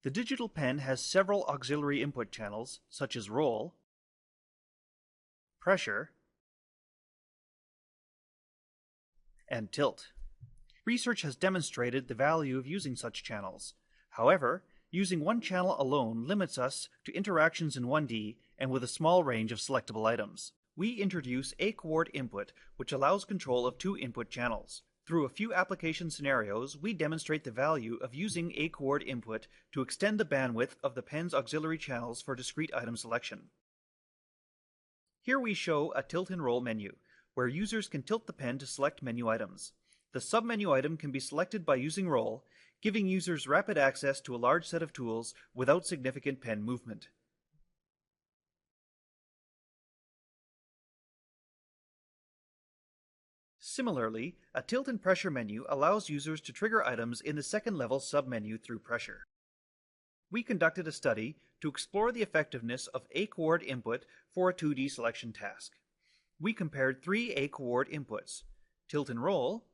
The digital pen has several auxiliary input channels, such as roll, pressure, and tilt. Research has demonstrated the value of using such channels. However, using one channel alone limits us to interactions in 1D and with a small range of selectable items. We introduce A-Coord input, which allows control of two input channels. Through a few application scenarios, we demonstrate the value of using A-Coord input to extend the bandwidth of the pen's auxiliary channels for discrete item selection. Here we show a tilt and roll menu, where users can tilt the pen to select menu items. The submenu item can be selected by using roll, giving users rapid access to a large set of tools without significant pen movement. Similarly, a tilt and pressure menu allows users to trigger items in the second level submenu through pressure. We conducted a study to explore the effectiveness of A-Coord input for a 2D selection task. We compared three A-Coord inputs: tilt and roll,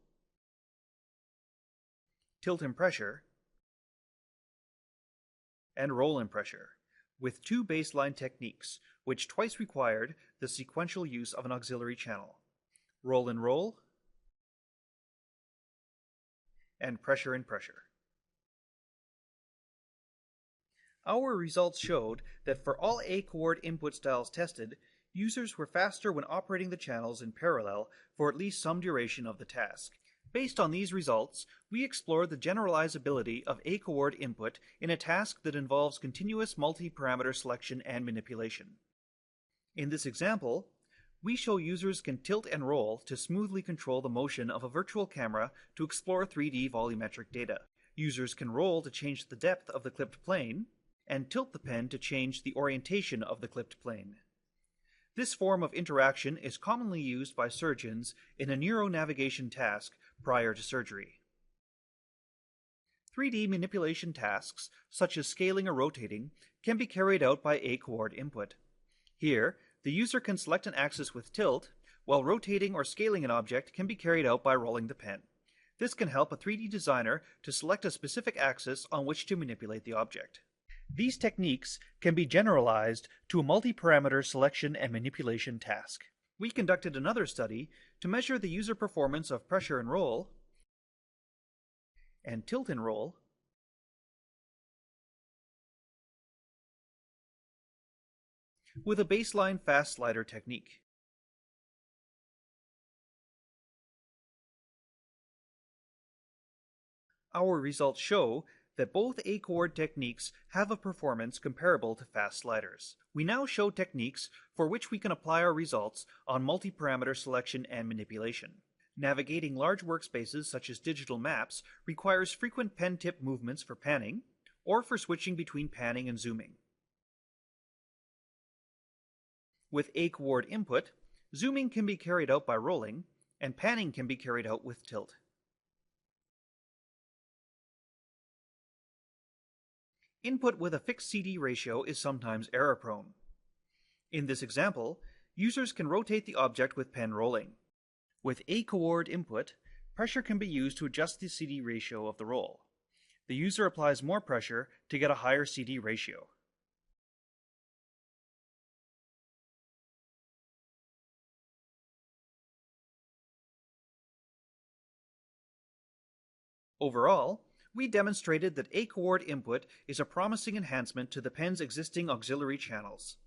tilt and pressure, and roll and pressure, with two baseline techniques, which twice required the sequential use of an auxiliary channel: roll and roll, and pressure and pressure. Our results showed that for all A-Coord input styles tested, users were faster when operating the channels in parallel for at least some duration of the task. Based on these results, we explored the generalizability of A-Coord input in a task that involves continuous multi-parameter selection and manipulation. In this example, we show users can tilt and roll to smoothly control the motion of a virtual camera to explore 3D volumetric data. Users can roll to change the depth of the clipped plane, and tilt the pen to change the orientation of the clipped plane. This form of interaction is commonly used by surgeons in a neuronavigation task prior to surgery. 3D manipulation tasks, such as scaling or rotating, can be carried out by A-Coord input. Here, the user can select an axis with tilt, while rotating or scaling an object can be carried out by rolling the pen. This can help a 3D designer to select a specific axis on which to manipulate the object. These techniques can be generalized to a multi-parameter selection and manipulation task. We conducted another study to measure the user performance of pressure and roll, and tilt and roll, with a baseline fast slider technique. Our results show that both A-Coord techniques have a performance comparable to fast sliders. We now show techniques for which we can apply our results on multi-parameter selection and manipulation. Navigating large workspaces such as digital maps requires frequent pen tip movements for panning, or for switching between panning and zooming. With A-Coord input, zooming can be carried out by rolling, and panning can be carried out with tilt. Input with a fixed CD ratio is sometimes error-prone. In this example, users can rotate the object with pen rolling. With A-Coord input, pressure can be used to adjust the CD ratio of the roll. The user applies more pressure to get a higher CD ratio. Overall, we demonstrated that A-Coord input is a promising enhancement to the pen's existing auxiliary channels.